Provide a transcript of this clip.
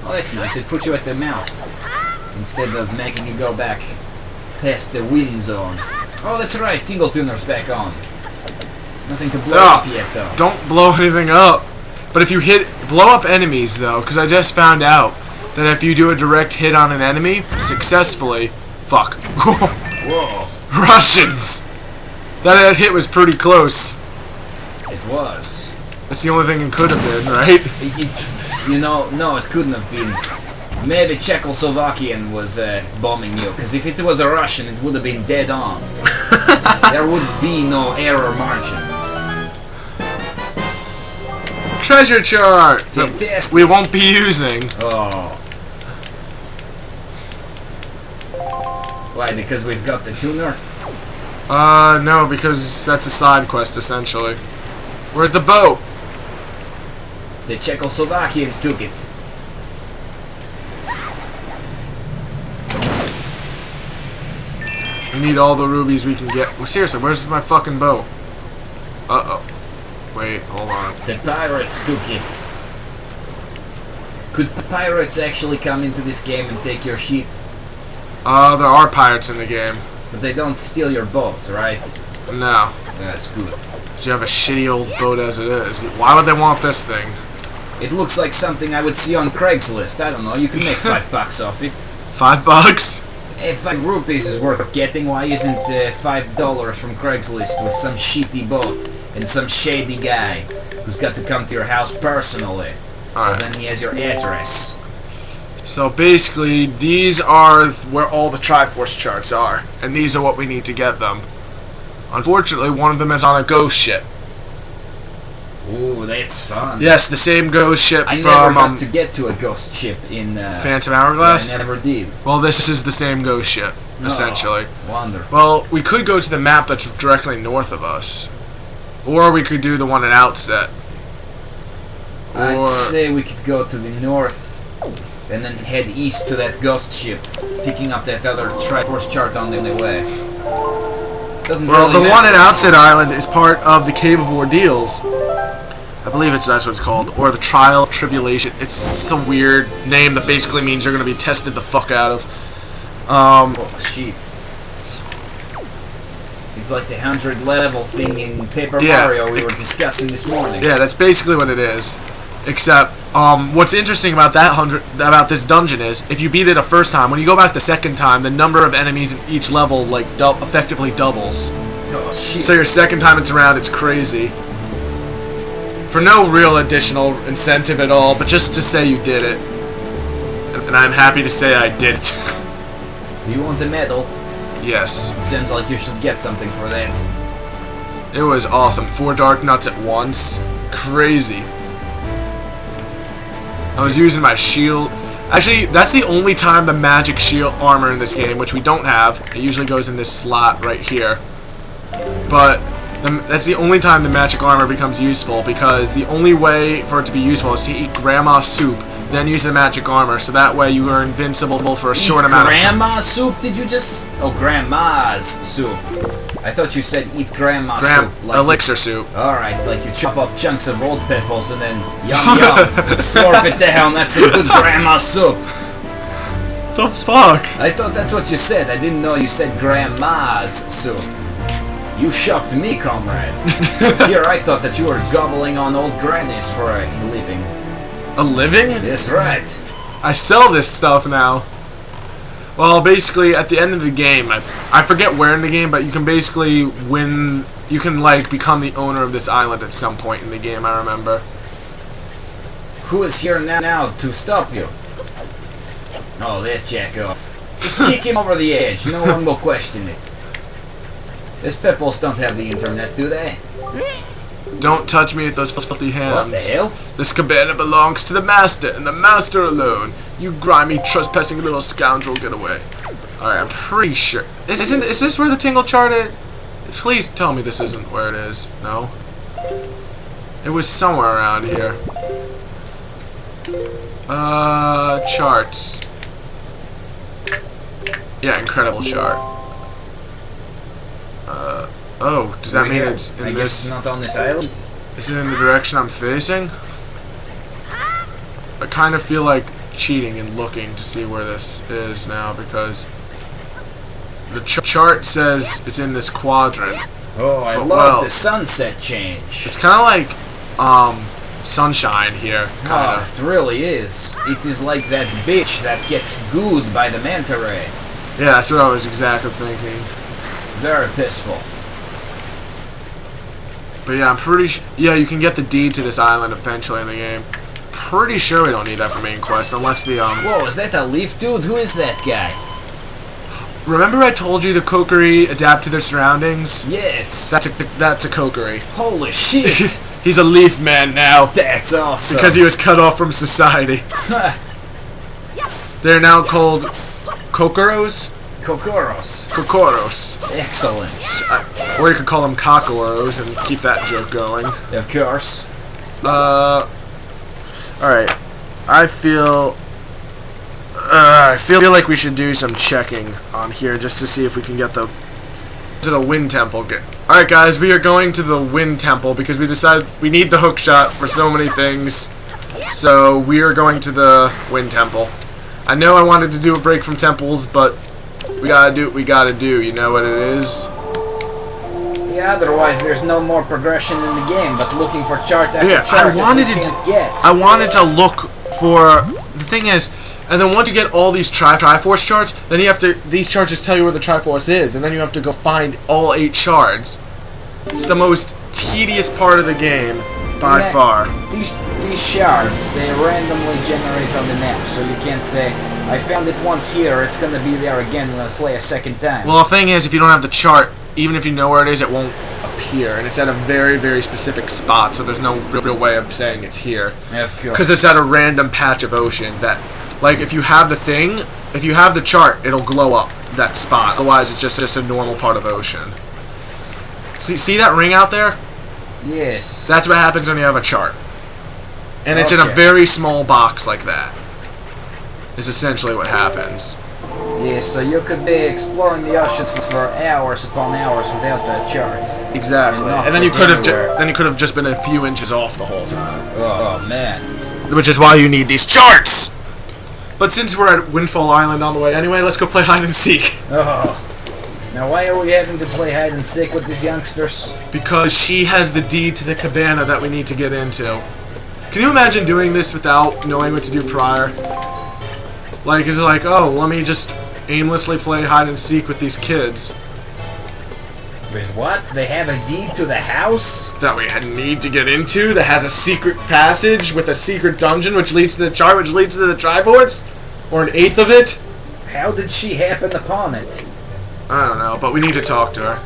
Oh, that's nice. It puts you at the mouth instead of making you go back past the wind zone. Oh, that's right. Tingle Tuner's back on. Nothing to blow up yet, though. Don't blow anything up. But if you blow up enemies, though, because I just found out that if you do a direct hit on an enemy successfully, fuck. Whoa. Russians. That hit was pretty close. It was. That's the only thing it could have been, right? You know, no, it couldn't have been. Maybe Czechoslovakian was bombing you, because if it was a Russian, it would have been dead on. There would be no error margin. Treasure chart! Fantastic. We won't be using. Oh. Why, because we've got the tuner? No, because that's a side quest, essentially. Where's the boat? The Czechoslovakians took it. We need all the rubies we can get. Well, seriously, where's my fucking boat? Uh-oh. Wait, hold on. The pirates took it. Could pirates actually come into this game and take your shit? There are pirates in the game. But they don't steal your boat, right? No. That's good. So you have a shitty old boat as it is. Why would they want this thing? It looks like something I would see on Craigslist. I don't know, you can make $5 off it. $5? If 5 rupees is worth getting, why isn't $5 from Craigslist with some shitty boat and some shady guy who's got to come to your house personally? Alright. Then he has your address. So basically, these are where all the Triforce charts are, and these are what we need to get them. Unfortunately, one of them is on a ghost ship. Ooh, that's fun. Yes, the same ghost ship I from never got to get to a ghost ship in Phantom Hourglass. Yeah, I never did. Well, this is the same ghost ship, essentially. Oh, wonderful. Well, we could go to the map that's directly north of us, or we could do the one at Outset. I'd say we could go to the north and then head east to that ghost ship, picking up that other Triforce chart on the way. Doesn't well, really the one at matter. Outset Island is part of the Cave of Ordeals. I believe that's what it's called, or the Trial of Tribulation. It's some weird name that basically means you're going to be tested the fuck out of. Oh, shit. It's like the 100 level thing in Paper Mario we were discussing this morning. Yeah, that's basically what it is. Except, what's interesting about about this dungeon is, if you beat it a first time, when you go back the second time, the number of enemies in each level like effectively doubles. Oh shit! So your second time it's around, it's crazy. For no real additional incentive at all, but just to say you did it. And I'm happy to say I did it. Do you want a medal? Yes. It seems like you should get something for that. It was awesome. 4 dark nuts at once. Crazy. I was using my shield. Actually, that's the only time the magic shield armor in this game, which we don't have. It usually goes in this slot right here. But that's the only time the magic armor becomes useful, because the only way for it to be useful is to eat grandma's soup, then use the magic armor, so that way you are invincible for a short amount of time. Grandma's soup? Did you just... Oh, grandma's soup. I thought you said eat grandma's soup. Like elixir soup. Alright, like you chop up chunks of old peppers and then yum yum, slurp it down, that's a good grandma's soup. The fuck? I thought that's what you said. I didn't know you said grandma's soup. You shocked me, comrade. Here I thought that you were gobbling on old grannies for a living. A living? That's right. I sell this stuff now. Well, basically, at the end of the game, I forget where in the game, but you can basically win, you can, like, become the owner of this island at some point in the game, I remember. Who is here now to stop you? Oh, that jackoff. Just kick him over the edge, no one will question it. These pepples don't have the internet, do they? Don't touch me with those filthy hands. What the hell? This cabana belongs to the master, and the master alone. You grimy, trespassing little scoundrel, get away. Alright, I'm pretty sure. Is this where the tingle chart is? Please tell me this isn't where it is. No? It was somewhere around here. Charts. Yeah, incredible chart. Oh, does that mean it's in I this? guess it's not on this island? Is it in the direction I'm facing? I kind of feel like cheating and looking to see where this is now, because the chart says it's in this quadrant. Oh, I love the sunset change. It's kind of like sunshine here. Oh, it really is. It is like that bitch that gets gooed by the manta ray. Yeah, that's what I was exactly thinking. Very peaceful. But yeah, I'm pretty yeah, you can get the deed to this island eventually in the game. Pretty sure we don't need that for main quest, unless the Whoa, is that a leaf dude? Who is that guy? Remember I told you the Kokiri adapt to their surroundings? Yes. That's a Kokiri. Holy shit. He's a leaf man now. That's awesome. Because he was cut off from society. They're now called Kokoros? Kokoros. Excellent. Or you could call them Kokoros and keep that joke going. Of course. Alright. I feel like we should do some checking on here just to see if we can get to the Wind Temple. Alright guys, we are going to the Wind Temple because we decided we need the hook shot for so many things. So we are going to the Wind Temple. I know I wanted to do a break from temples, but we gotta do what we gotta do, you know what it is? Yeah, otherwise there's no more progression in the game, but looking for chart after chart I wanted to look for... The thing is, and then once you get all these Triforce charts, then you have to... These charts just tell you where the Triforce is, and then you have to go find all 8 shards. It's the most tedious part of the game, by far. These shards, they randomly generate on the map, so you can't say, I found it once here, it's gonna be there again when I play a second time. Well, the thing is, if you don't have the chart, even if you know where it is, it won't appear, and it's at a very, very specific spot, so there's no real way of saying it's here. Of course. Because it's at a random patch of ocean that, like, if you have the thing, if you have the chart, it'll glow up that spot. Otherwise, it's just a normal part of ocean. See that ring out there? Yes. That's what happens when you have a chart. And it's in a very small box like that. Is essentially what happens. Yes, so you could be exploring the oceans for hours upon hours without that chart. Exactly. And then you could have just been a few inches off the whole time. Oh man. Which is why you need these charts. But since we're at Windfall Island on the way anyway, let's go play hide and seek. Oh. Now why are we having to play hide and seek with these youngsters? Because she has the deed to the cabana that we need to get into. Can you imagine doing this without knowing what to do prior? Like, it's like, oh, let me just aimlessly play hide and seek with these kids. Wait, what? They have a deed to the house? That we need to get into, that has a secret passage with a secret dungeon which leads to the chart, which leads to the Triforce? Or an eighth of it? How did she happen upon it? I don't know, but we need to talk to her.